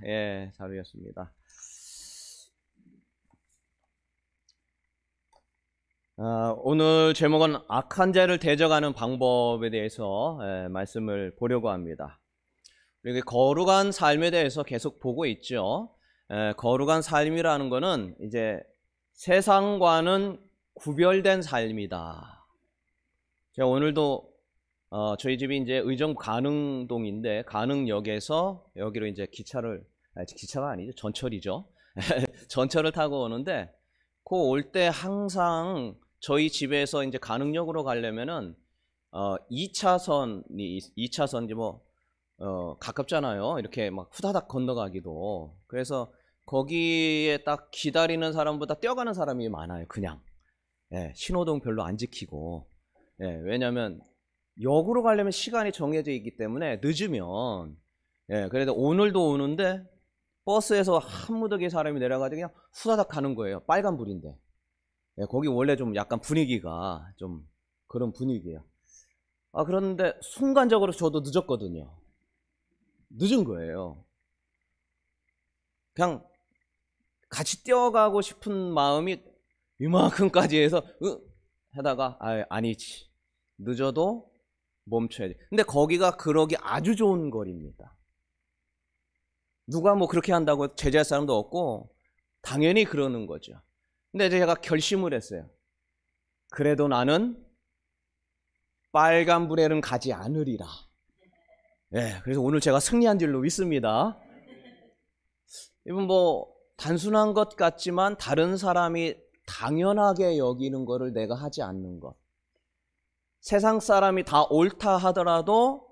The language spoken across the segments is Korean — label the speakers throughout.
Speaker 1: 예, 자료였습니다. 오늘 제목은 악한 자를 대적하는 방법에 대해서 말씀을 보려고 합니다. 우리 거룩한 삶에 대해서 계속 보고 있죠. 거룩한 삶이라는 것은 이제 세상과는 구별된 삶이다. 제가 오늘도 저희 집이 이제 의정 가능동인데 가능역에서 여기로 이제 기차가 아니죠, 전철이죠. 전철을 타고 오는데 그 올 때 항상 저희 집에서 이제 가능역으로 가려면은 2차선이 이제 가깝잖아요. 이렇게 막 후다닥 건너가기도. 그래서 거기에 딱 기다리는 사람보다 뛰어가는 사람이 많아요. 그냥. 예, 신호등 별로 안 지키고. 예, 왜냐면 역으로 가려면 시간이 정해져 있기 때문에 늦으면, 예, 그래도 오늘도 오는데 버스에서 한 무더기 사람이 내려가지고 그냥 후다닥 가는 거예요. 빨간불인데. 예, 거기 원래 좀 약간 분위기가 좀 그런 분위기예요. 그런데 순간적으로 저도 늦었거든요. 늦은 거예요. 그냥 같이 뛰어가고 싶은 마음이 이만큼까지 해서 하다가 아니지. 늦어도 멈춰야지. 근데 거기가 그러기 아주 좋은 거리입니다. 누가 뭐 그렇게 한다고 제재할 사람도 없고 당연히 그러는 거죠. 근데 제가 결심을 했어요. 그래도 나는 빨간불에는 가지 않으리라. 예, 그래서 오늘 제가 승리한 줄로 믿습니다. 이건 뭐 단순한 것 같지만 다른 사람이 당연하게 여기는 거를 내가 하지 않는 것. 세상 사람이 다 옳다 하더라도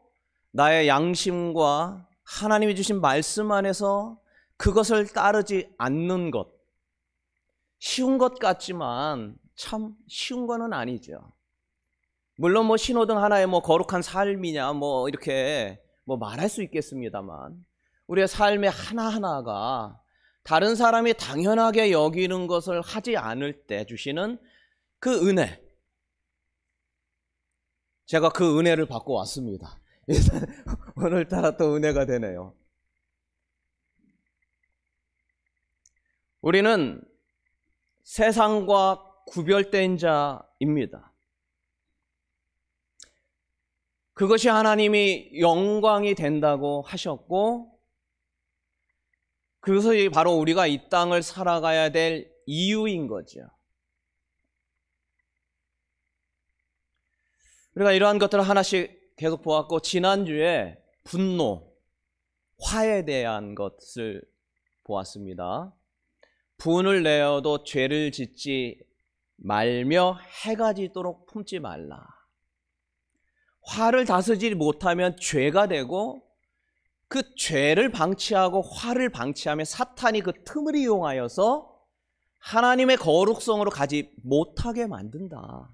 Speaker 1: 나의 양심과 하나님이 주신 말씀 안에서 그것을 따르지 않는 것. 쉬운 것 같지만 참 쉬운 거는 아니죠. 물론 뭐 신호등 하나에 뭐 거룩한 삶이냐 뭐 이렇게 뭐 말할 수 있겠습니다만 우리의 삶의 하나하나가 다른 사람이 당연하게 여기는 것을 하지 않을 때 주시는 그 은혜. 제가 그 은혜를 받고 왔습니다. 오늘따라 또 은혜가 되네요. 우리는 세상과 구별된 자입니다. 그것이 하나님이 영광이 된다고 하셨고 그것이 바로 우리가 이 땅을 살아가야 될 이유인 거죠. 우리가 이러한 것들을 하나씩 계속 보았고 지난주에 분노, 화에 대한 것을 보았습니다. 분을 내어도 죄를 짓지 말며 해가 지도록 품지 말라. 화를 다스리지 못하면 죄가 되고 그 죄를 방치하고 화를 방치하면 사탄이 그 틈을 이용하여서 하나님의 거룩성으로 가지 못하게 만든다.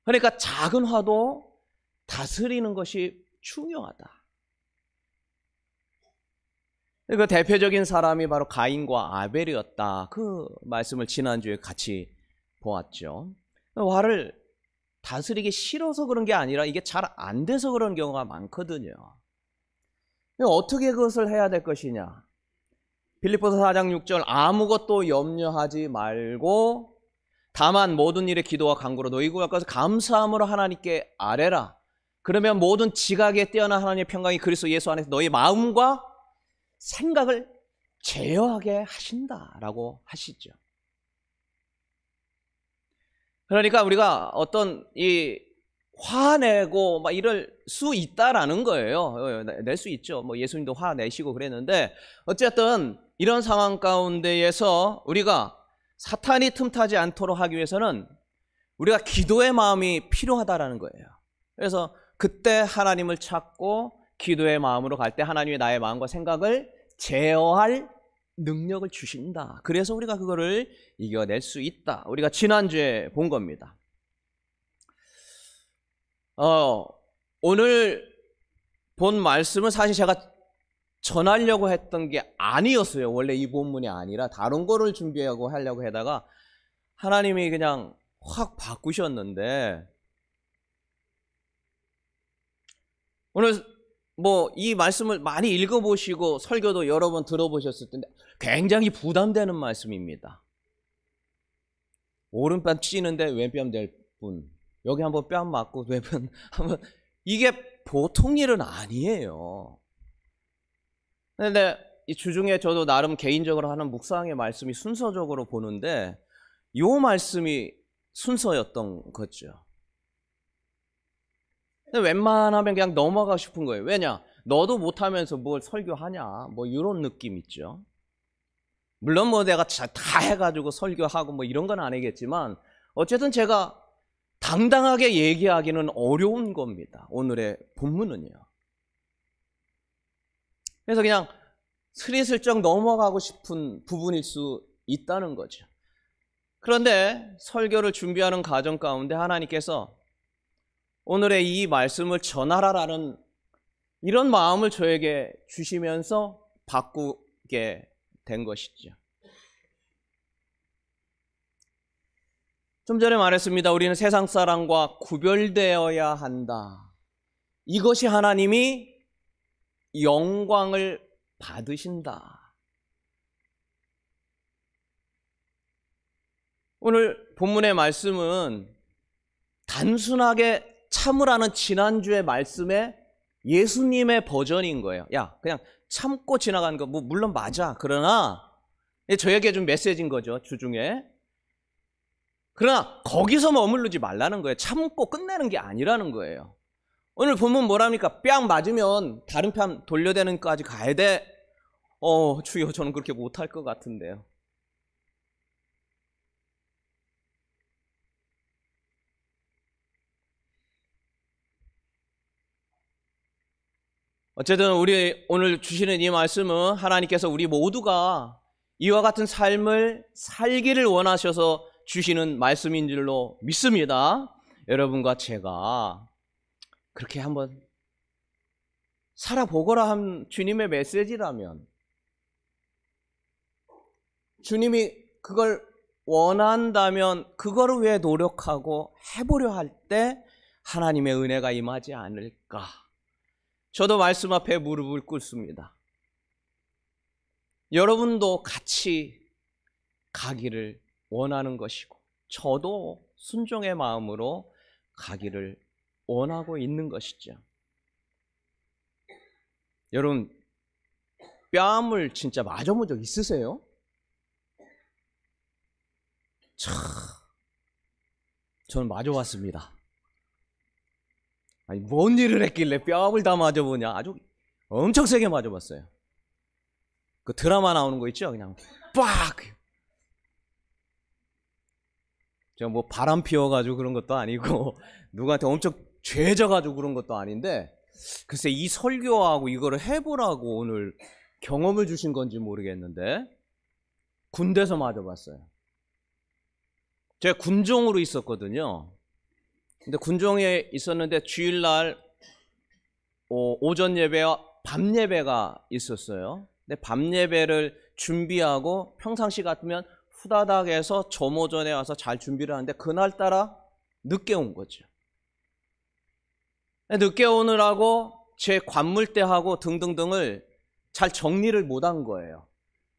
Speaker 1: 그러니까 작은 화도 다스리는 것이 중요하다. 그 대표적인 사람이 바로 가인과 아벨이었다. 그 말씀을 지난주에 같이 보았죠. 화를 다스리기 싫어서 그런 게 아니라 이게 잘 안 돼서 그런 경우가 많거든요. 어떻게 그것을 해야 될 것이냐? 빌립보서 4장 6절 아무것도 염려하지 말고 다만 모든 일에 기도와 간구로 너희 구하여서 감사함으로 하나님께 아뢰라. 그러면 모든 지각에 뛰어난 하나님의 평강이 그리스도 예수 안에서 너희 마음과 생각을 제어하게 하신다라고 하시죠. 그러니까 우리가 어떤 이 화내고 막 이럴 수 있다라는 거예요. 낼 수 있죠. 뭐 예수님도 화내시고 그랬는데 어쨌든 이런 상황 가운데에서 우리가 사탄이 틈타지 않도록 하기 위해서는 우리가 기도의 마음이 필요하다라는 거예요. 그래서 그때 하나님을 찾고 기도의 마음으로 갈 때 하나님이 나의 마음과 생각을 제어할 능력을 주신다. 그래서 우리가 그거를 이겨낼 수 있다. 우리가 지난주에 본 겁니다. 오늘 본 말씀은 사실 제가 전하려고 했던 게 아니었어요. 원래 이 본문이 아니라 다른 거를 준비하고 하려고 하다가 하나님이 그냥 확 바꾸셨는데 오늘 뭐 이 말씀을 많이 읽어보시고 설교도 여러 번 들어보셨을 텐데 굉장히 부담되는 말씀입니다. 오른뺨 찌는데 왼뺨 될 뿐. 여기 한번 뺨 맞고 왼뺨 한번, 이게 보통 일은 아니에요. 근데 이 주중에 저도 나름 개인적으로 하는 묵상의 말씀이 순서적으로 보는데 이 말씀이 순서였던 거죠. 근데 웬만하면 그냥 넘어가고 싶은 거예요. 왜냐? 너도 못하면서 뭘 설교하냐? 뭐 이런 느낌 있죠. 물론 뭐 내가 다 해가지고 설교하고 뭐 이런 건 아니겠지만 어쨌든 제가 당당하게 얘기하기는 어려운 겁니다. 오늘의 본문은요. 그래서 그냥 스리슬쩍 넘어가고 싶은 부분일 수 있다는 거죠. 그런데 설교를 준비하는 과정 가운데 하나님께서 오늘의 이 말씀을 전하라라는 이런 마음을 저에게 주시면서 바꾸게 된 것이죠. 좀 전에 말했습니다. 우리는 세상 사람과 구별되어야 한다. 이것이 하나님이 영광을 받으신다. 오늘 본문의 말씀은 단순하게 참으라는 지난주의 말씀의 예수님의 버전인 거예요. 야, 그냥 참고 지나가는 거, 뭐 물론 맞아. 그러나 저에게 준 메시지인 거죠, 주중에. 그러나 거기서 머무르지 말라는 거예요. 참고 끝내는 게 아니라는 거예요. 오늘 본문 뭐랍니까? 뺨 맞으면 다른 편 돌려대는 것까지 가야 돼. 주여, 저는 그렇게 못할 것 같은데요. 어쨌든 우리 오늘 주시는 이 말씀은 하나님께서 우리 모두가 이와 같은 삶을 살기를 원하셔서 주시는 말씀인 줄로 믿습니다. 여러분과 제가 그렇게 한번 살아보거라 한 주님의 메시지라면, 주님이 그걸 원한다면 그거를 위해 노력하고 해보려 할 때 하나님의 은혜가 임하지 않을까. 저도 말씀 앞에 무릎을 꿇습니다. 여러분도 같이 가기를 원하는 것이고 저도 순종의 마음으로 가기를 원하고 있는 것이죠. 여러분, 뺨을 진짜 맞아본 적 있으세요? 저는 맞아봤습니다. 아니, 뭔 일을 했길래 뺨을 다 맞아보냐. 아주 엄청 세게 맞아봤어요. 그 드라마 나오는 거 있죠? 그냥 빡! 제가 뭐 바람 피워가지고 그런 것도 아니고 누구한테 엄청 죄져가지고 그런 것도 아닌데, 글쎄 이 설교하고 이거를 해보라고 오늘 경험을 주신 건지 모르겠는데 군대에서 맞아봤어요. 제가 군종으로 있었거든요. 근데 군종에 있었는데 주일날 오전 예배와 밤 예배가 있었어요. 근데 밤 예배를 준비하고 평상시 같으면 후다닥 해서 점오전에 와서 잘 준비를 하는데 그날따라 늦게 온 거죠. 늦게 오느라고 제 관물대하고 등등등을 잘 정리를 못한 거예요.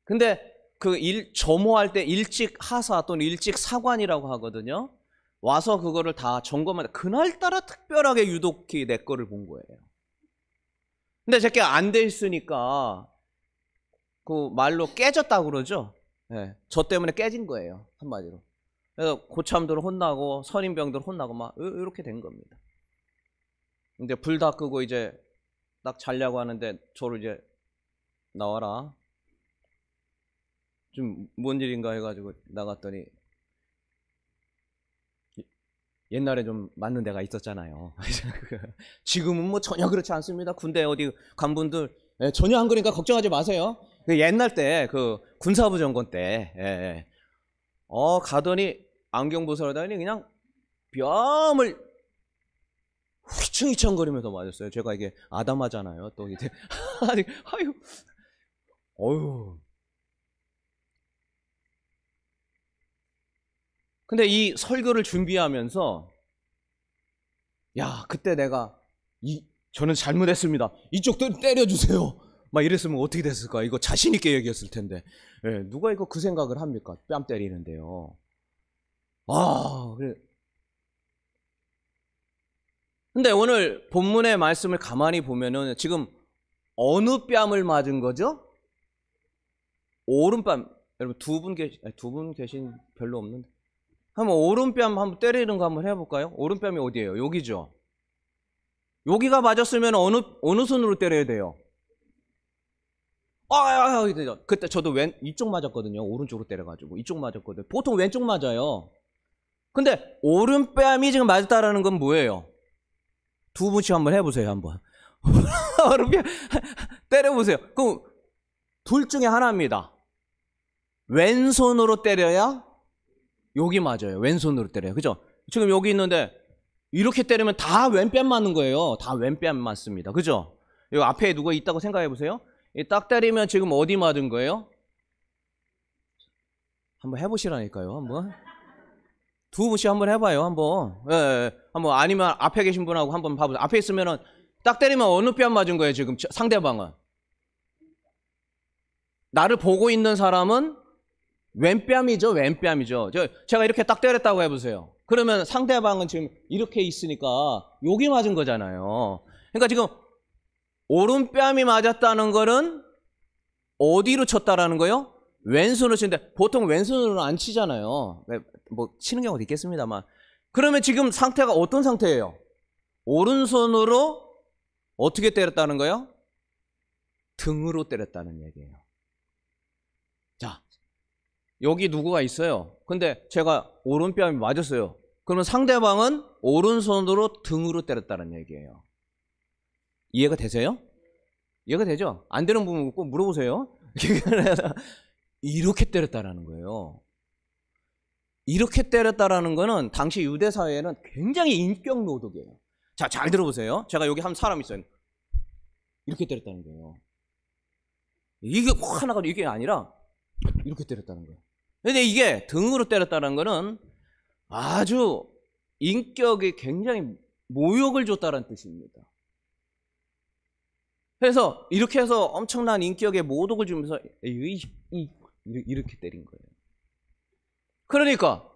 Speaker 1: 근데 그 점호할 때 일찍 하사 또는 일찍 사관이라고 하거든요. 와서 그거를 다 점검하는데 그날따라 특별하게 유독히 내 거를 본 거예요. 근데 제게 안 돼 있으니까 그 말로 깨졌다고 그러죠. 네, 저 때문에 깨진 거예요, 한마디로. 그래서 고참들 혼나고 선임병들 혼나고 막 이렇게 된 겁니다. 근데 불 다 끄고 이제 딱 자려고 하는데 저를 이제 나와라. 좀 뭔 일인가 해가지고 나갔더니 옛날에 좀 맞는 데가 있었잖아요. 지금은 뭐 전혀 그렇지 않습니다. 군대 어디 간 분들 전혀 안 그러니까 걱정하지 마세요. 옛날 때 그 군사부 정권 때 가더니 안경 벗어다니 그냥 뺨을 휘청휘청거리면서 맞았어요. 제가 이게 아담하잖아요. 또 이제 아유, 어휴. 근데 이 설교를 준비하면서 야, 그때 내가 저는 잘못했습니다. 이쪽 때려주세요. 막 이랬으면 어떻게 됐을까? 이거 자신있게 얘기했을 텐데. 예, 누가 이거 그 생각을 합니까? 뺨 때리는데요. 그래. 근데 오늘 본문의 말씀을 가만히 보면은 지금 어느 뺨을 맞은 거죠? 오른뺨. 여러분 두 분 계신 별로 없는데. 한번 오른뺨 한번 때리는 거 한번 해볼까요? 오른뺨이 어디예요? 여기죠. 여기가 맞았으면 어느 손으로 때려야 돼요? 그때 저도 이쪽 맞았거든요. 오른쪽으로 때려가지고 이쪽 맞았거든요. 보통 왼쪽 맞아요. 근데 오른뺨이 지금 맞았다라는 건 뭐예요? 두 분씩 한번 해보세요. 한번 오른뺨 때려보세요. 그럼 둘 중에 하나입니다. 왼손으로 때려야 여기 맞아요. 왼손으로 때려요. 그죠? 지금 여기 있는데 이렇게 때리면 다 왼뺨 맞는 거예요. 다 왼뺨 맞습니다. 그죠? 여기 앞에 누가 있다고 생각해 보세요. 딱 때리면 지금 어디 맞은 거예요? 한번 해보시라니까요. 한번 두 분씩 한번 해봐요. 한번. 한번 아니면 앞에 계신 분하고 한번 봐보세요. 앞에 있으면은 딱 때리면 어느 뺨 맞은 거예요? 지금 상대방은. 나를 보고 있는 사람은 왼뺨이죠. 왼뺨이죠. 제가 이렇게 딱 때렸다고 해보세요. 그러면 상대방은 지금 이렇게 있으니까 여기 맞은 거잖아요. 그러니까 지금 오른뺨이 맞았다는 거는 어디로 쳤다라는 거예요? 왼손으로 치는데 보통 왼손으로는 안 치잖아요. 뭐 치는 경우도 있겠습니다만. 그러면 지금 상태가 어떤 상태예요? 오른손으로 어떻게 때렸다는 거예요? 등으로 때렸다는 얘기예요. 자, 여기 누구가 있어요. 근데 제가 오른뺨이 맞았어요. 그러면 상대방은 오른손으로 등으로 때렸다는 얘기예요. 이해가 되세요? 이해가 되죠? 안 되는 부분 꼭 물어보세요. 이렇게 때렸다라는 거예요. 이렇게 때렸다라는 거는 당시 유대 사회에는 굉장히 인격 노동이에요. 자, 잘 들어보세요. 제가 여기 한 사람 있어요. 이렇게 때렸다는 거예요. 이게 하나가 이게 아니라 이렇게 때렸다는 거예요. 근데 이게 등으로 때렸다는 거는 아주 인격에 굉장히 모욕을 줬다는 뜻입니다. 그래서 이렇게 해서 엄청난 인격에 모독을 주면서 이렇게 때린 거예요. 그러니까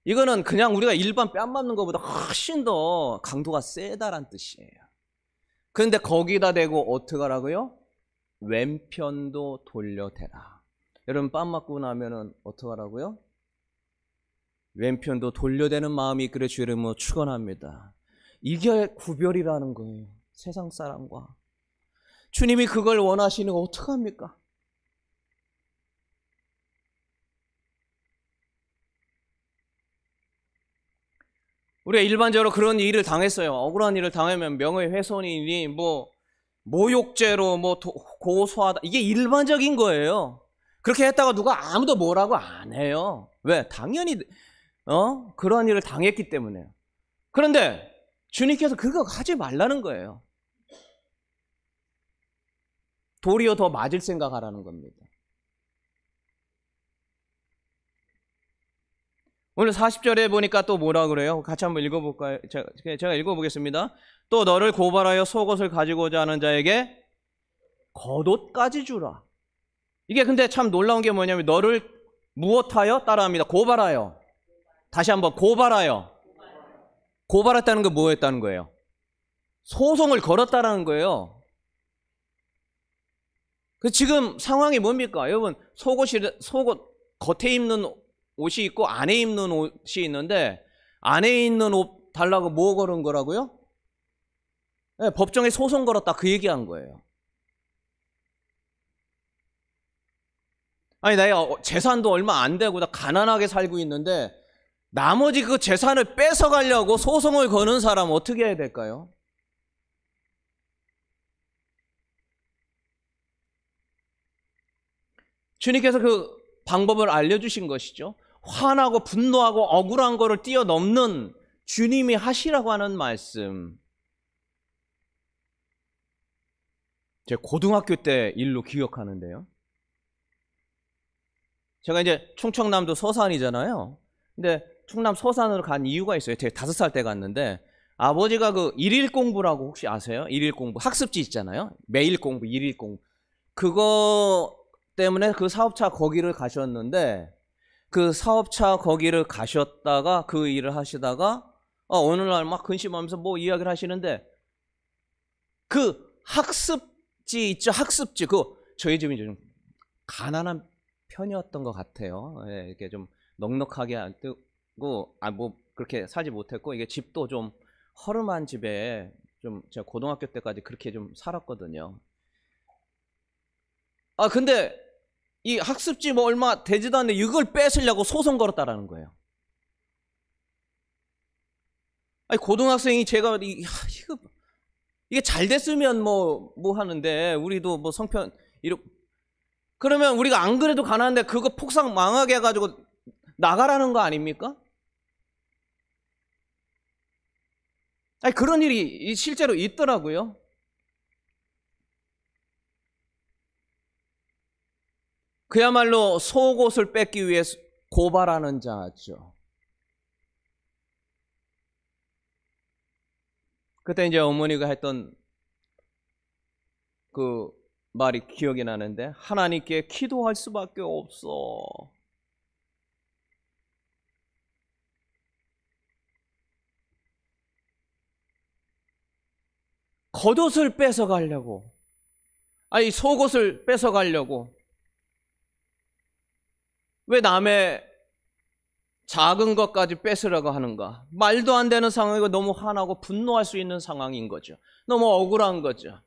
Speaker 1: 이거는 그냥 우리가 일반 뺨 맞는 것보다 훨씬 더 강도가 세다란 뜻이에요. 그런데 거기다 대고 어떻게 하라고요? 왼편도 돌려대라. 여러분 뺨 맞고 나면은 어떻게 하라고요? 왼편도 돌려대는 마음이 그래 주 이름으로 축원합니다. 이게 구별이라는 거예요. 세상 사람과. 주님이 그걸 원하시는 거 어떡합니까? 우리가 일반적으로 그런 일을 당했어요. 억울한 일을 당하면 명예훼손이니 뭐 모욕죄로 뭐 고소하다. 이게 일반적인 거예요. 그렇게 했다가 누가 아무도 뭐라고 안 해요. 왜? 당연히 그런 일을 당했기 때문에요. 그런데 주님께서 그거 하지 말라는 거예요. 도리어 더 맞을 생각하라는 겁니다. 오늘 40절에 보니까 또 뭐라 그래요? 같이 한번 읽어볼까요? 제가 읽어보겠습니다. 또 너를 고발하여 속옷을 가지고자 하는 자에게 겉옷까지 주라. 이게 근데 참 놀라운 게 뭐냐면 너를 무엇하여? 따라합니다. 고발하여. 다시 한번 고발하여. 고발했다는 건 뭐였다는 거예요? 소송을 걸었다라는 거예요. 그 지금 상황이 뭡니까? 여러분 속옷 겉에 입는 옷이 있고 안에 입는 옷이 있는데 안에 있는 옷 달라고 뭐 걸은 거라고요? 네, 법정에 소송 걸었다 그 얘기한 거예요. 아니 내가 재산도 얼마 안 되고 나 가난하게 살고 있는데 나머지 그 재산을 뺏어가려고 소송을 거는 사람 어떻게 해야 될까요? 주님께서 그 방법을 알려주신 것이죠. 화나고 분노하고 억울한 거를 뛰어넘는 주님이 하시라고 하는 말씀. 제가 고등학교 때 일로 기억하는데요. 제가 이제 충청남도 서산이잖아요. 근데 충남 서산으로 간 이유가 있어요. 제가 5살 때 갔는데 아버지가 그 일일 공부라고 혹시 아세요? 일일 공부. 학습지 있잖아요. 매일 공부, 일일 공부. 그거 때문에 그 사업차 거기를 가셨는데 그 사업차 거기를 가셨다가 그 일을 하시다가 어느 날 막 근심하면서 뭐 이야기를 하시는데 그 학습지 있죠? 학습지. 그 저희 집이 좀 가난한 편이었던 것 같아요. 예, 이렇게 좀 넉넉하게 안 뜨고 뭐 그렇게 살지 못했고 이게 집도 좀 허름한 집에 좀 제가 고등학교 때까지 그렇게 좀 살았거든요. 근데 이 학습지 뭐 얼마 되지도 않는데 이걸 뺏으려고 소송 걸었다라는 거예요. 아니 고등학생이 제가 이게 잘 됐으면 뭐 하는데 우리도 뭐 성편 이렇게 그러면 우리가 안 그래도 가난한데 그거 폭삭 망하게 해가지고 나가라는 거 아닙니까? 아니 그런 일이 실제로 있더라고요. 그야말로 속옷을 뺏기 위해 고발하는 자죠. 그때 이제 어머니가 했던 그 말이 기억이 나는데 하나님께 기도할 수밖에 없어. 겉옷을 뺏어가려고. 아니 속옷을 뺏어가려고. 왜 남의 작은 것까지 뺏으려고 하는가? 말도 안 되는 상황이고 너무 화나고 분노할 수 있는 상황인 거죠. 너무 억울한 거죠.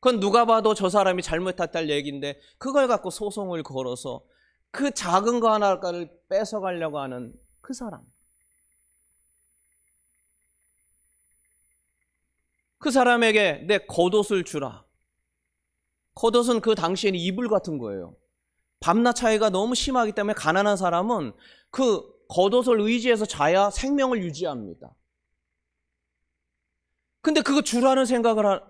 Speaker 1: 그건 누가 봐도 저 사람이 잘못했다는 얘기인데 그걸 갖고 소송을 걸어서 그 작은 거 하나를 뺏어가려고 하는 그 사람. 그 사람에게 내 겉옷을 주라. 겉옷은 그 당시에는 이불 같은 거예요. 밤낮 차이가 너무 심하기 때문에 가난한 사람은 그 겉옷을 의지해서 자야 생명을 유지합니다. 근데 그거 주라는 생각을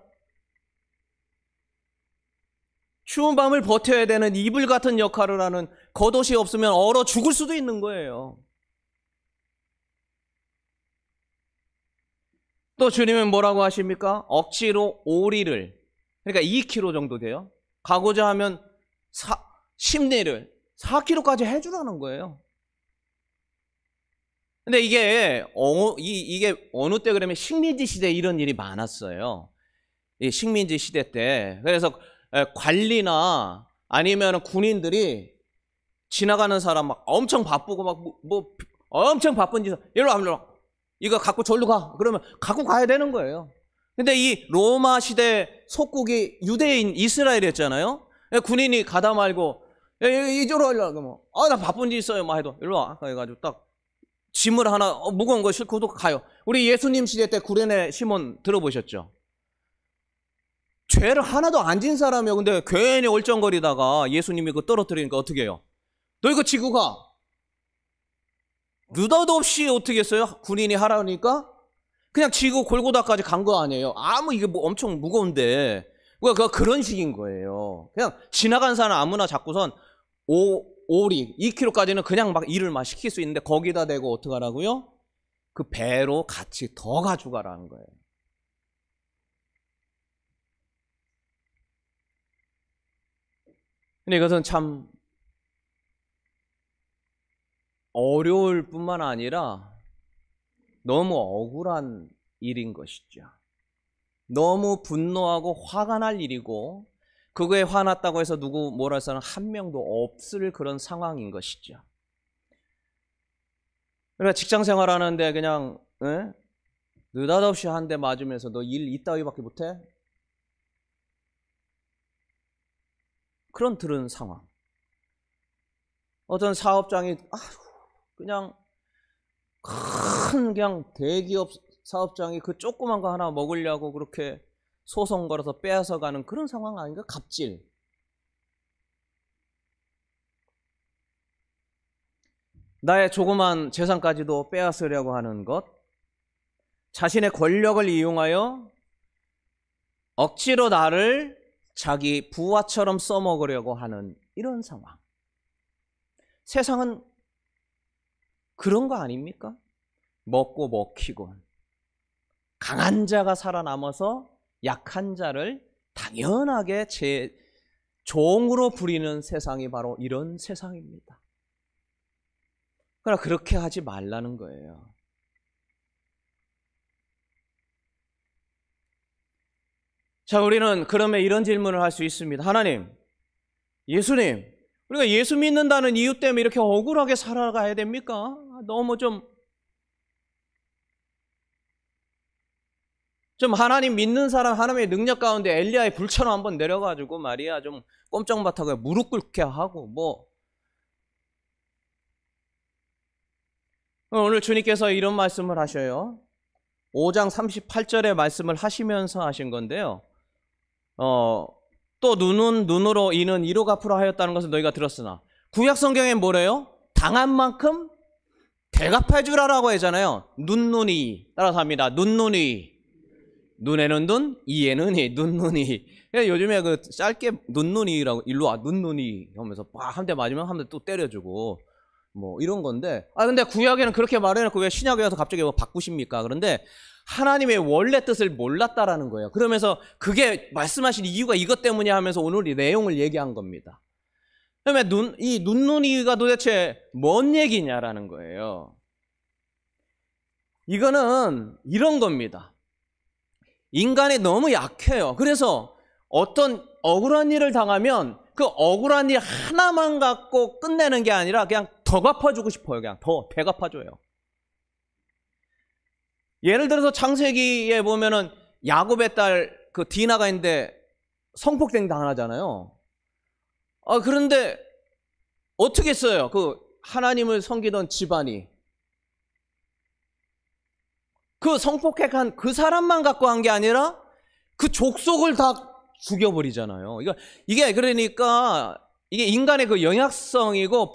Speaker 1: 추운 밤을 버텨야 되는 이불 같은 역할을 하는 겉옷이 없으면 얼어 죽을 수도 있는 거예요. 또 주님은 뭐라고 하십니까? 억지로 오리를, 그러니까 2kg 정도 돼요. 가고자 하면 심리를 4kg까지 해주라는 거예요. 근데 이게 어느 때 그러면 식민지 시대에 이런 일이 많았어요. 이 식민지 시대 때. 그래서 관리나 아니면 군인들이 지나가는 사람 막 엄청 바쁘고 뭐 엄청 바쁜 짓, 일로 와. 이거 갖고 절로 가. 그러면 갖고 가야 되는 거예요. 근데 이 로마 시대 속국이 유대인 이스라엘이었잖아요. 군인이 가다 말고 이쪽으로 하려고 나 바쁜 짓 있어요. 막 해도 일로 와. 그래가지고 딱 짐을 하나 무거운 거 싣고도 가요. 우리 예수님 시대 때 구레네 시몬 들어보셨죠? 죄를 하나도 안 진 사람이요. 근데 괜히 얼쩡거리다가 예수님이 그거 떨어뜨리니까 어떻게 해요? 너 이거 지고 가. 느닷없이 어떻게 했어요? 군인이 하라니까 그냥 지고 골고다까지 간 거 아니에요. 이게 뭐 엄청 무거운데. 그런 식인 거예요. 그냥 지나간 사람 아무나 잡고선 오리 2kg까지는 그냥 막 일을 막 시킬 수 있는데 거기다 대고 어떻게 하라고요? 그 배로 같이 더 가져가라는 거예요. 근데 이것은 참 어려울 뿐만 아니라 너무 억울한 일인 것이죠. 너무 분노하고 화가 날 일이고 그거에 화났다고 해서 누구 뭐라 할 사람 한 명도 없을 그런 상황인 것이죠. 그러니까 직장 생활하는데 그냥 느닷없이 한 대 맞으면서 너 일 이따위밖에 못해? 그런 들은 상황. 어떤 사업장이 그냥 그냥 대기업 사업장이 그 조그만 거 하나 먹으려고 그렇게 소송 걸어서 빼앗아가는 그런 상황 아닌가? 갑질. 나의 조그만 재산까지도 빼앗으려고 하는 것. 자신의 권력을 이용하여 억지로 나를 자기 부하처럼 써먹으려고 하는 이런 상황. 세상은 그런 거 아닙니까? 먹고 먹히고 강한 자가 살아남아서 약한 자를 당연하게 제 종으로 부리는 세상이 바로 이런 세상입니다. 그러나 그렇게 하지 말라는 거예요. 자, 우리는 그러면 이런 질문을 할 수 있습니다. 하나님, 예수님, 우리가 예수 믿는다는 이유 때문에 이렇게 억울하게 살아가야 됩니까? 너무 좀 하나님 믿는 사람, 하나님의 능력 가운데 엘리야의 불처럼 한번 내려가지고 말이야, 좀 꼼짝못하고 무릎 꿇게 하고, 오늘 주님께서 이런 말씀을 하셔요. 5장 38절의 말씀을 하시면서 하신 건데요. 또 눈은 눈으로 이는 이로 갚으라 하였다는 것을 너희가 들었으나, 구약 성경에 뭐래요? 당한 만큼 대갚해 주라라고 하잖아요. 눈눈이 따라서 합니다. 눈눈이. 눈에는 눈, 이에는 이, 눈눈이. 요즘에 그 짧게 눈눈이라고, 일로 와, 눈눈이 하면서 한 대 맞으면 한 대 또 때려주고, 이런 건데. 근데 구약에는 그렇게 말해놓고 왜 신약에 와서 갑자기 바꾸십니까? 그런데 하나님의 원래 뜻을 몰랐다라는 거예요. 그러면서 그게 말씀하신 이유가 이것 때문이야 하면서 오늘 이 내용을 얘기한 겁니다. 그러면 이 눈눈이가 도대체 뭔 얘기냐라는 거예요. 이거는 이런 겁니다. 인간이 너무 약해요. 그래서 어떤 억울한 일을 당하면 그 억울한 일 하나만 갖고 끝내는 게 아니라 그냥 더 갚아주고 싶어요. 그냥 더 되갚아줘요. 예를 들어서 창세기에 보면은 야곱의 딸 그 디나가 있는데 성폭행 당하잖아요. 그런데 어떻게 했어요? 그 하나님을 섬기던 집안이 그 성폭행한 그 사람만 갖고 한 게 아니라 그 족속을 다 죽여버리잖아요. 이게 그러니까 이게 인간의 그 영향성이고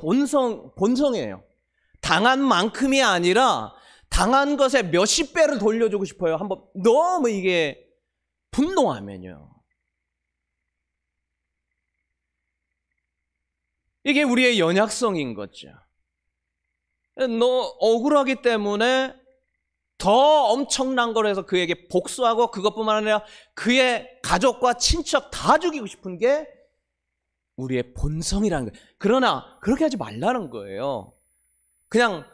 Speaker 1: 본성이에요. 당한 만큼이 아니라 당한 것의 몇십 배를 돌려주고 싶어요. 한번 너무 이게 분노하면요. 이게 우리의 연약성인 거죠. 너 억울하기 때문에 더 엄청난 걸 해서 그에게 복수하고 그것뿐만 아니라 그의 가족과 친척 다 죽이고 싶은 게 우리의 본성이라는 거예요. 그러나 그렇게 하지 말라는 거예요. 그냥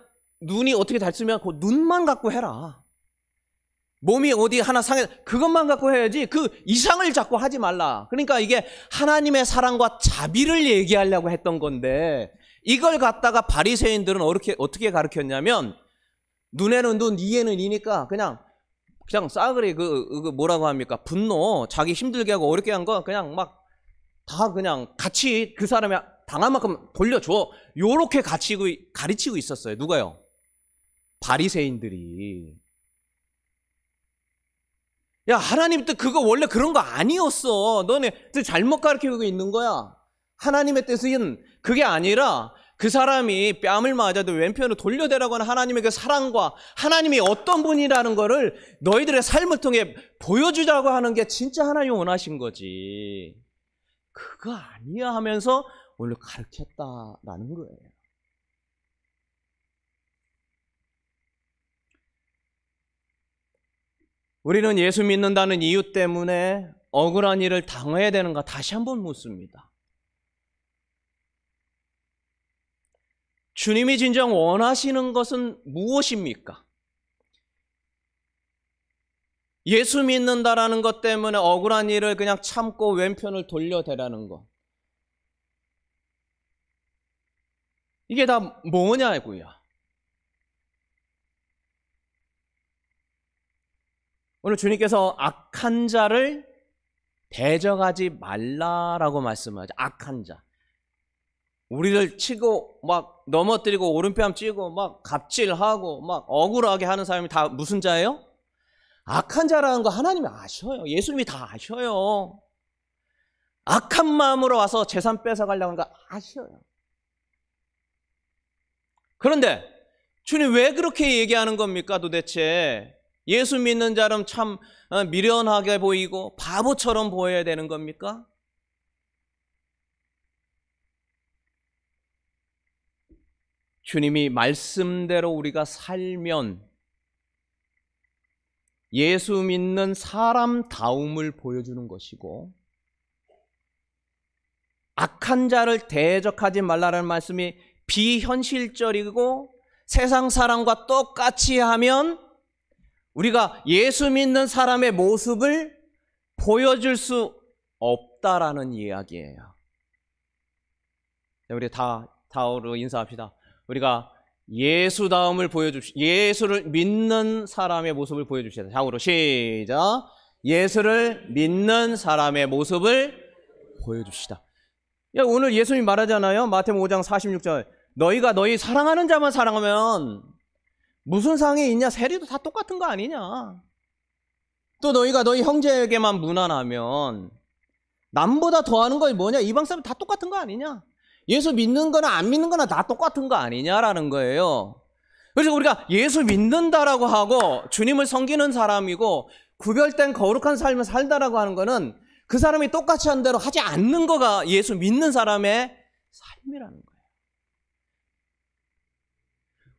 Speaker 1: 눈이 어떻게 잘 쓰면 그 눈만 갖고 해라. 몸이 어디 하나 상해 그것만 갖고 해야지 그 이상을 자꾸 하지 말라. 그러니까 이게 하나님의 사랑과 자비를 얘기하려고 했던 건데 이걸 갖다가 바리새인들은 어떻게 가르쳤냐면 눈에는 눈, 이에는 이니까 그냥 싸그리 그 뭐라고 합니까? 분노, 자기 힘들게 하고 어렵게 한 거 그냥 막 다 그냥 같이 그 사람이 당한 만큼 돌려줘. 요렇게 가르치고 있었어요. 누가요? 바리새인들이. 야, 하나님 뜻 그거 원래 그런 거 아니었어. 너네 잘못 가르치고 있는 거야. 하나님의 뜻은 그게 아니라 그 사람이 뺨을 맞아도 왼편으로 돌려대라고 하는 하나님의 그 사랑과 하나님이 어떤 분이라는 거를 너희들의 삶을 통해 보여주자고 하는 게 진짜 하나님이 원하신 거지. 그거 아니야 하면서 오늘 가르쳤다라는 거예요. 우리는 예수 믿는다는 이유 때문에 억울한 일을 당해야 되는가 다시 한번 묻습니다. 주님이 진정 원하시는 것은 무엇입니까? 예수 믿는다라는 것 때문에 억울한 일을 그냥 참고 왼편을 돌려대라는 것. 이게 다 뭐냐고요. 오늘 주님께서 악한 자를 대적하지 말라라고 말씀하죠. 악한 자. 우리를 치고 막 넘어뜨리고 오른뺨 찌고 막 갑질하고 막 억울하게 하는 사람이 다 무슨 자예요? 악한 자라는 거 하나님이 아셔요. 예수님이 다 아셔요. 악한 마음으로 와서 재산 뺏어가려고 하는 거 아셔요. 그런데 주님 왜 그렇게 얘기하는 겁니까 도대체? 예수 믿는 자는 참 미련하게 보이고 바보처럼 보여야 되는 겁니까? 주님이 말씀대로 우리가 살면 예수 믿는 사람다움을 보여주는 것이고, 악한 자를 대적하지 말라는 말씀이 비현실적이고 세상 사람과 똑같이 하면 우리가 예수 믿는 사람의 모습을 보여줄 수 없다라는 이야기예요. 우리 다으로 인사합시다. 우리가 예수다움을 보여줍시다. 예수를 믿는 사람의 모습을 보여줍시다. 다으로 시작. 예수를 믿는 사람의 모습을 보여줍시다. 오늘 예수님이 말하잖아요. 마태복음 5장 46절. 너희가 너희 사랑하는 자만 사랑하면 무슨 상이 있냐? 세리도 다 똑같은 거 아니냐? 또 너희가 너희 형제에게만 무난하면 남보다 더하는 거 뭐냐? 이방 사람 다 똑같은 거 아니냐? 예수 믿는 거나 안 믿는 거나 다 똑같은 거 아니냐라는 거예요. 그래서 우리가 예수 믿는다라고 하고 주님을 섬기는 사람이고 구별된 거룩한 삶을 살다라고 하는 거는 그 사람이 똑같이 한 대로 하지 않는 거가 예수 믿는 사람의 삶이라는 거예요.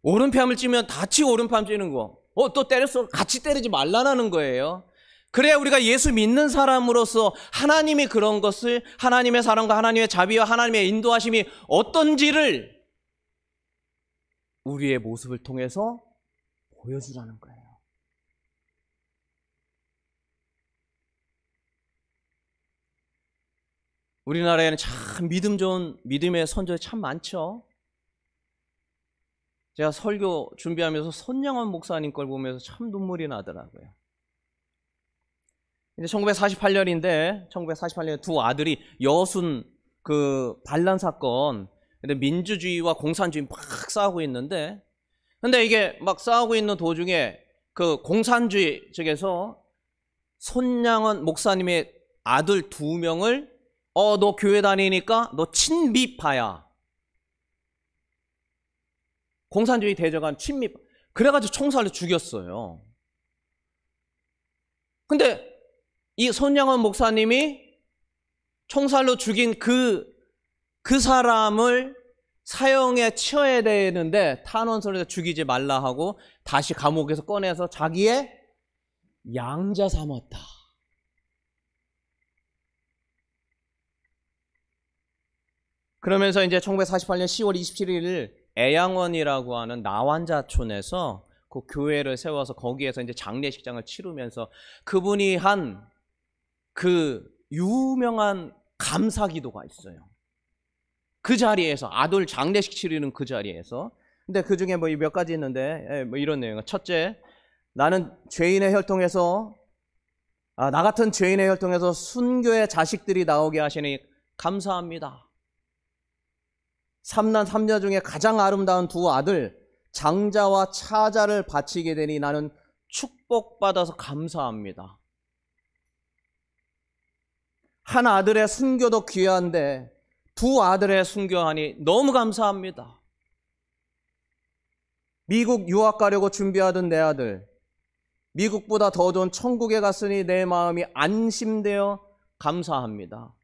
Speaker 1: 오른뺨을 찌면 같이 오른뺨 찌는 거. 또 때렸어. 같이 때리지 말라는 거예요. 그래야 우리가 예수 믿는 사람으로서 하나님이 그런 것을, 하나님의 사랑과 하나님의 자비와 하나님의 인도하심이 어떤지를 우리의 모습을 통해서 보여주라는 거예요. 우리나라에는 참 믿음 좋은 믿음의 선조들이 참 많죠. 제가 설교 준비하면서 손양원 목사님 걸 보면서 참 눈물이 나더라고요. 이제 1948년인데 1948년에 두 아들이 여순 그 반란 사건, 근데 민주주의와 공산주의 막 싸우고 있는데, 근데 이게 막 싸우고 있는 도중에 그 공산주의 측에서 손양원 목사님의 아들 두 명을 너 교회 다니니까 너 친미파야. 공산주의 대적한 친미파. 그래가지고 총살로 죽였어요. 근데 이 손양원 목사님이 총살로 죽인 그 사람을 사형에 처해야 되는데 탄원서에서 죽이지 말라 하고 다시 감옥에서 꺼내서 자기의 양자 삼았다. 그러면서 이제 1948년 10월 27일 애양원이라고 하는 나환자촌에서 그 교회를 세워서 거기에서 이제 장례식장을 치르면서 그분이 한 그 유명한 감사기도가 있어요. 그 자리에서 아들 장례식 치르는 그 자리에서. 근데 그 중에 뭐 몇 가지 있는데 뭐 이런 내용. 첫째, 나는 죄인의 혈통에서 나 같은 죄인의 혈통에서 순교의 자식들이 나오게 하시니 감사합니다. 삼남 삼녀 중에 가장 아름다운 두 아들 장자와 차자를 바치게 되니 나는 축복받아서 감사합니다. 한 아들의 순교도 귀한데 두 아들의 순교하니 너무 감사합니다. 미국 유학 가려고 준비하던 내 아들, 미국보다 더 좋은 천국에 갔으니 내 마음이 안심되어 감사합니다.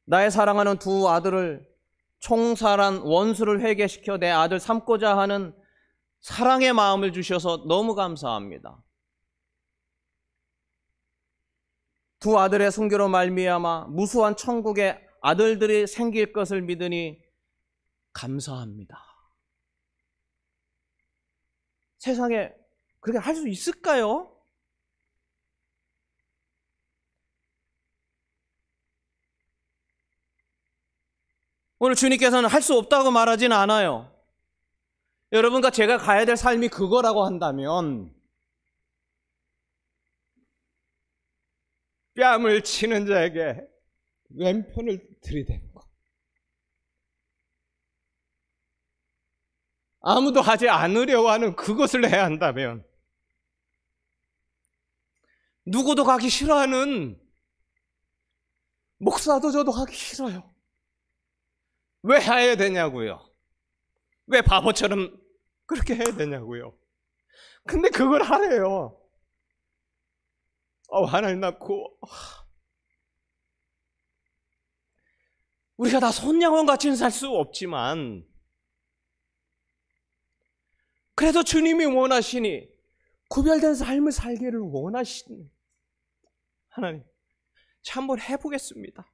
Speaker 1: 나의 사랑하는 두 아들을 총살한 원수를 회개시켜 내 아들 삼고자 하는 사랑의 마음을 주셔서 너무 감사합니다. 두 아들의 순교로 말미암아 무수한 천국의 아들들이 생길 것을 믿으니 감사합니다. 세상에 그렇게 할 수 있을까요? 오늘 주님께서는 할 수 없다고 말하지는 않아요. 여러분과 제가 가야 될 삶이 그거라고 한다면 뺨을 치는 자에게 왼편을 들이대는 것. 아무도 하지 않으려고 하는 그것을 해야 한다면, 누구도 가기 싫어하는 목사도 저도 하기 싫어요. 왜 해야 되냐고요? 왜 바보처럼 그렇게 해야 되냐고요? 근데 그걸 하래요. 하나님 낳고 우리가 다 손양원 같이는 살 수 없지만 그래도 주님이 원하시니 구별된 삶을 살기를 원하시는 하나님, 참 한번 해보겠습니다.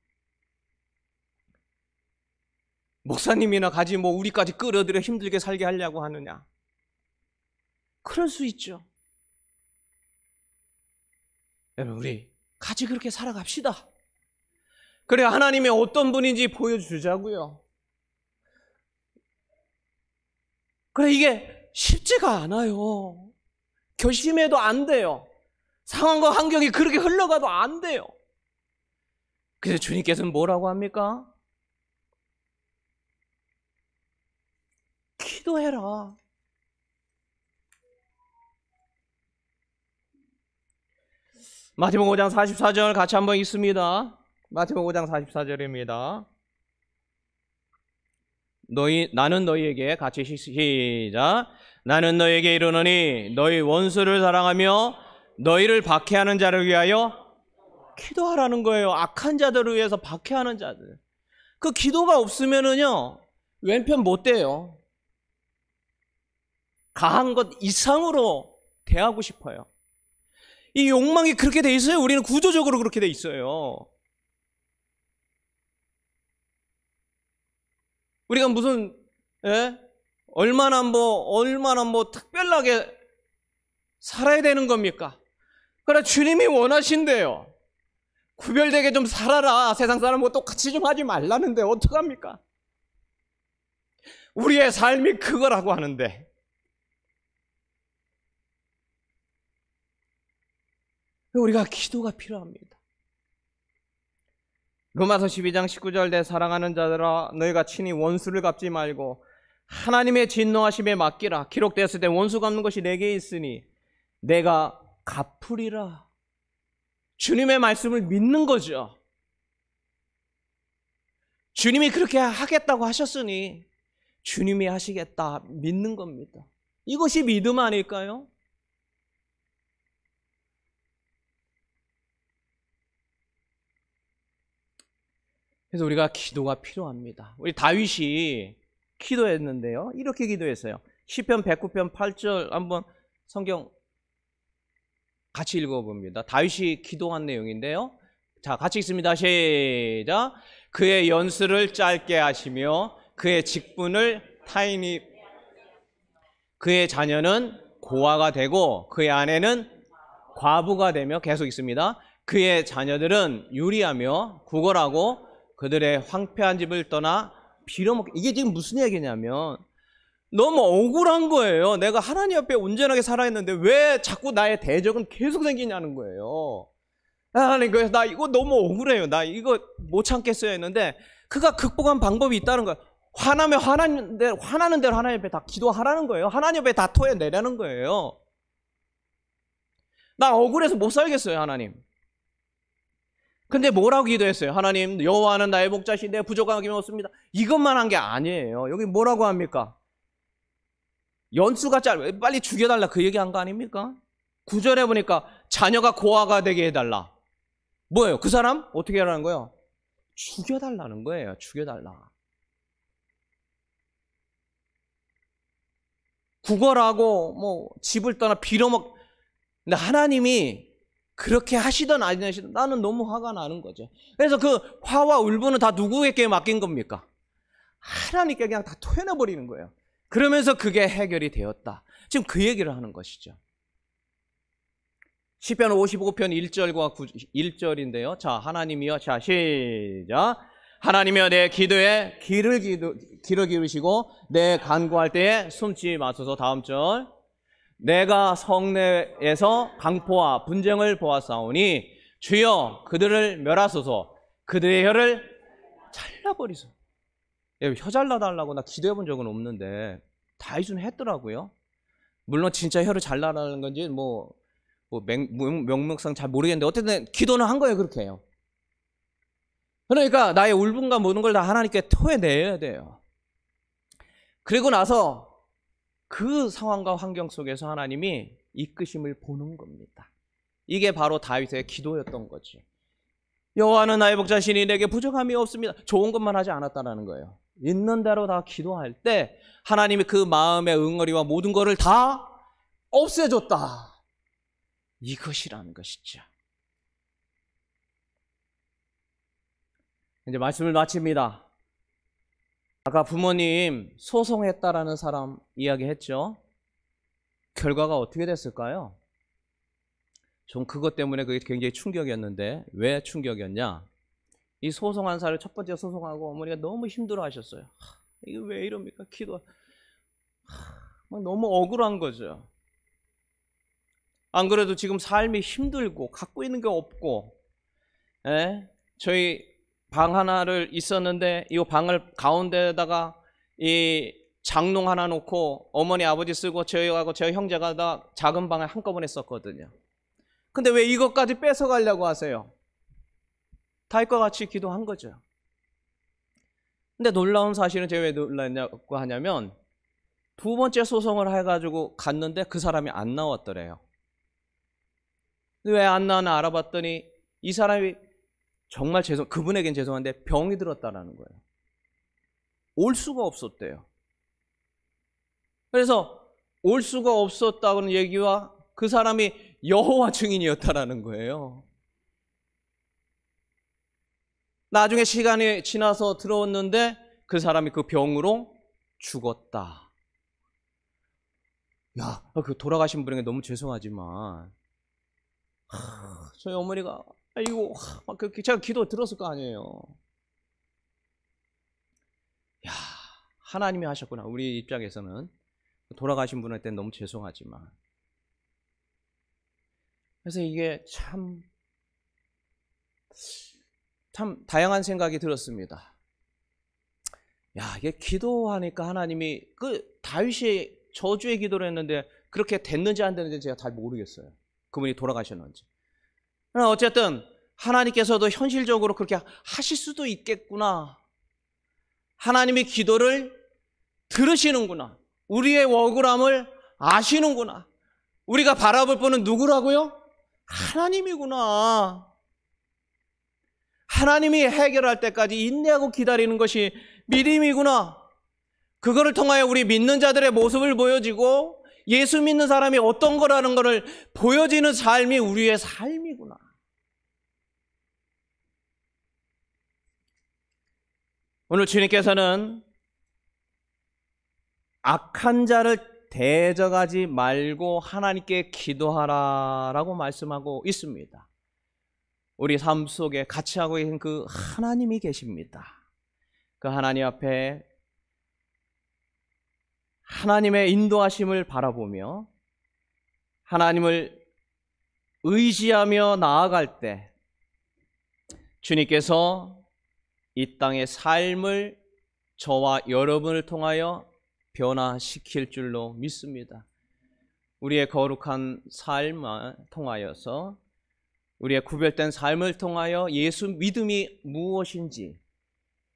Speaker 1: 목사님이나 가지 뭐 우리까지 끌어들여 힘들게 살게 하려고 하느냐? 그럴 수 있죠. 여러분, 우리 같이 그렇게 살아갑시다. 그래, 하나님이 어떤 분인지 보여주자고요. 그래, 이게 쉽지가 않아요. 결심해도 안 돼요. 상황과 환경이 그렇게 흘러가도 안 돼요. 그래서 주님께서는 뭐라고 합니까? 기도해라. 마태복음 5장 44절 같이 한번 읽습니다. 마태복음 5장 44절입니다. 나는 너희에게 같이 시작. 나는 너희에게 이르노니 너희 원수를 사랑하며 너희를 박해하는 자를 위하여 기도하라는 거예요. 악한 자들을 위해서 박해하는 자들. 그 기도가 없으면은요, 왼편 못 돼요. 가한 것 이상으로 대하고 싶어요. 이 욕망이 그렇게 돼 있어요. 우리는 구조적으로 그렇게 돼 있어요. 우리가 무슨 얼마나 특별하게 살아야 되는 겁니까? 그러나 주님이 원하신대요. 구별되게 좀 살아라. 세상 사람하고 똑같이 좀 하지 말라는데 어떡합니까? 우리의 삶이 그거라고 하는데. 우리가 기도가 필요합니다. 로마서 12장 19절 내 사랑하는 자들아 너희가 친히 원수를 갚지 말고 하나님의 진노하심에 맡기라. 기록되었을 때 원수 갚는 것이 내게 있으니 내가 갚으리라. 주님의 말씀을 믿는 거죠. 주님이 그렇게 하겠다고 하셨으니 주님이 하시겠다 믿는 겁니다. 이것이 믿음 아닐까요? 그래서 우리가 기도가 필요합니다. 우리 다윗이 기도했는데요. 이렇게 기도했어요. 시편 109편 8절 한번 성경 같이 읽어봅니다. 다윗이 기도한 내용인데요. 자, 같이 읽습니다. 시작. 그의 연수를 짧게 하시며 그의 직분을 타인이 그의 자녀는 고아가 되고 그의 아내는 과부가 되며 계속 있습니다. 그의 자녀들은 유리하며 구걸하고 그들의 황폐한 집을 떠나 빌어먹게. 이게 지금 무슨 얘기냐면 너무 억울한 거예요. 내가 하나님 앞에 온전하게 살아있는데 왜 자꾸 나의 대적은 계속 생기냐는 거예요. 하나님, 그래서 나 이거 너무 억울해요. 나 이거 못 참겠어요 했는데 그가 극복한 방법이 있다는 거예요. 화나면 화나는 대로 하나님 앞에 다 기도하라는 거예요. 하나님 앞에 다 토해내라는 거예요. 나 억울해서 못 살겠어요, 하나님. 근데 뭐라고 기도했어요? 하나님, 여호와는 나의 목자시 내 부족함이 없습니다. 이것만 한 게 아니에요. 여기 뭐라고 합니까? 연수가 빨리 죽여달라 그 얘기한 거 아닙니까? 9절에 보니까 자녀가 고아가 되게 해달라. 뭐예요? 그 사람 어떻게 하라는 거예요? 죽여달라는 거예요. 죽여달라. 구걸하고 뭐 집을 떠나 빌어먹. 근데 하나님이 그렇게 하시든 안 하시든 나는 너무 화가 나는 거죠. 그래서 그 화와 울분은 다 누구에게 맡긴 겁니까? 하나님께 그냥 다 토해내버리는 거예요. 그러면서 그게 해결이 되었다. 지금 그 얘기를 하는 것이죠. 시편 55편 1절과 1절인데요. 자, 하나님이여, 자, 시작. 하나님이여 내 기도에 귀를 기울이시고 내 간구할 때에 숨지 마소서. 다음 절. 내가 성내에서 강포와 분쟁을 보았사오니 주여 그들을 멸하소서. 그들의 혀를 잘라버리소서. 혀 잘라달라고 나 기도해 본 적은 없는데 다윗은 했더라고요. 물론 진짜 혀를 잘라라는 건지 명목상 잘 모르겠는데 어쨌든 기도는 한 거예요. 그렇게 해요. 그러니까 나의 울분과 모든 걸 다 하나님께 토해내야 돼요. 그리고 나서 그 상황과 환경 속에서 하나님이 이끄심을 보는 겁니다. 이게 바로 다윗의 기도였던 거지. 여호와는 나의 목자시니 내게 부족함이 없습니다. 좋은 것만 하지 않았다는 거예요. 있는 대로 다 기도할 때 하나님이 그 마음의 응어리와 모든 것을 다 없애줬다. 이것이라는 것이죠. 이제 말씀을 마칩니다. 아까 부모님 소송했다라는 사람 이야기했죠. 결과가 어떻게 됐을까요? 전 그것 때문에 그게 굉장히 충격이었는데, 왜 충격이었냐? 이 소송한 사람을 첫 번째 소송하고 어머니가 너무 힘들어 하셨어요. 이게 왜 이럽니까? 막 너무 억울한 거죠. 안 그래도 지금 삶이 힘들고 갖고 있는 게 없고, 저희 방 하나를 있었는데 이 방을 가운데다가 이 장롱 하나 놓고 어머니 아버지 쓰고 저희하고 저희 형제가 다 작은 방을 한꺼번에 썼거든요. 근데 왜 이것까지 뺏어가려고 하세요? 다윗과 같이 기도한 거죠. 근데 놀라운 사실은 제가 왜 놀랐냐고 하냐면, 두 번째 소송을 해가지고 갔는데 그 사람이 안 나왔더래요. 왜 안 나왔나 알아봤더니 이 사람이 정말 그분에겐 죄송한데 병이 들었다라는 거예요. 올 수가 없었대요. 그래서 올 수가 없었다는 얘기와 그 사람이 여호와 증인이었다라는 거예요. 나중에 시간이 지나서 들어왔는데 그 사람이 그 병으로 죽었다. 야, 그 돌아가신 분에게 너무 죄송하지만 저희 어머니가 아이고 제가 기도 들었을 거 아니에요. 야, 하나님이 하셨구나. 우리 입장에서는 돌아가신 분한테 너무 죄송하지만. 그래서 이게 참 다양한 생각이 들었습니다. 야, 이게 기도하니까 하나님이 다윗이 저주의 기도를 했는데 그렇게 됐는지 안 됐는지 제가 잘 모르겠어요. 그분이 돌아가셨는지. 그러나 어쨌든 하나님께서도 현실적으로 그렇게 하실 수도 있겠구나. 하나님이 기도를 들으시는구나. 우리의 억울함을 아시는구나. 우리가 바라볼 분은 누구라고요? 하나님이구나. 하나님이 해결할 때까지 인내하고 기다리는 것이 믿음이구나. 그거를 통하여 우리 믿는 자들의 모습을 보여지고 예수 믿는 사람이 어떤 거라는 것을 보여지는 삶이 우리의 삶이구나. 오늘 주님께서는 악한 자를 대적하지 말고 하나님께 기도하라라고 말씀하고 있습니다. 우리 삶 속에 같이 하고 계신 그 하나님이 계십니다. 그 하나님 앞에 하나님의 인도하심을 바라보며 하나님을 의지하며 나아갈 때 주님께서 이 땅의 삶을 저와 여러분을 통하여 변화시킬 줄로 믿습니다. 우리의 거룩한 삶을 통하여서 우리의 구별된 삶을 통하여 예수 믿음이 무엇인지,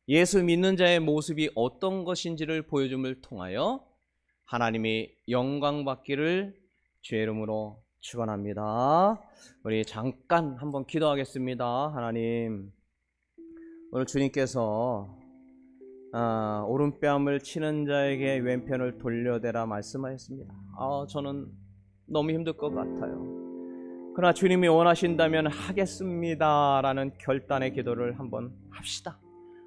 Speaker 1: 예수 믿는 자의 모습이 어떤 것인지를 보여줌을 통하여 하나님이 영광 받기를 주의 이름으로 축원합니다. 우리 잠깐 한번 기도하겠습니다. 하나님, 오늘 주님께서 오른뺨을 치는 자에게 왼편을 돌려대라 말씀하셨습니다. 저는 너무 힘들 것 같아요. 그러나 주님이 원하신다면 하겠습니다라는 결단의 기도를 한번 합시다.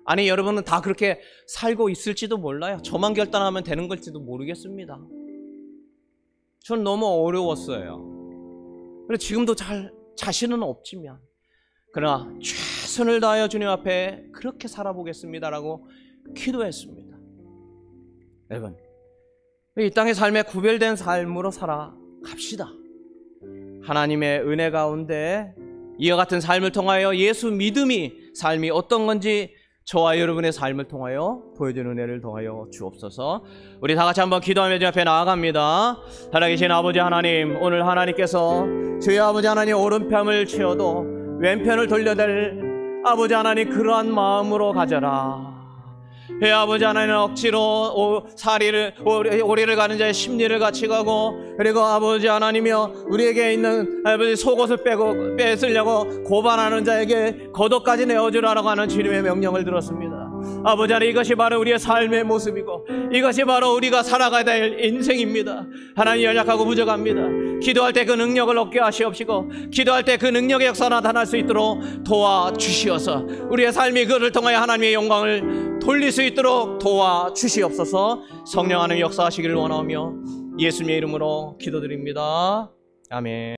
Speaker 1: 아니, 여러분은 다 그렇게 살고 있을지도 몰라요. 저만 결단하면 되는 걸지도 모르겠습니다. 전 너무 어려웠어요. 그래서 지금도 자신은 없지만, 그러나 최선을 다하여 주님 앞에 그렇게 살아보겠습니다라고 기도했습니다. 여러분, 이 땅의 삶에 구별된 삶으로 살아갑시다. 하나님의 은혜 가운데 이와 같은 삶을 통하여 예수 믿음이 삶이 어떤 건지 저와 여러분의 삶을 통하여 보여주는 은혜를 더하여 주옵소서. 우리 다 같이 한번 기도하며 주 앞에 나아갑니다. 살아계신 아버지 하나님, 오늘 하나님께서 저희 아버지 하나님 오른편을 치어도 왼편을 돌려댈 아버지 하나님 그러한 마음으로 가져라. 아버지 하나님 억지로 오리를 가는 자의 심리를 같이 가고, 그리고 아버지 하나님이여 우리에게 있는 아버지 속옷을 뺏으려고 고발하는 자에게 겉옷까지 내어주라고 하는 주님의 명령을 들었습니다. 아버지 하나님, 이것이 바로 우리의 삶의 모습이고 이것이 바로 우리가 살아가야 될 인생입니다. 하나님, 연약하고 부족합니다. 기도할 때 그 능력을 얻게 하시옵시고, 기도할 때 그 능력의 역사가 나타날 수 있도록 도와주시어서 우리의 삶이 그를 통하여 하나님의 영광을 돌릴 수 있도록 도와주시옵소서. 성령 하나님 역사하시기를 원하며 예수님의 이름으로 기도드립니다. 아멘.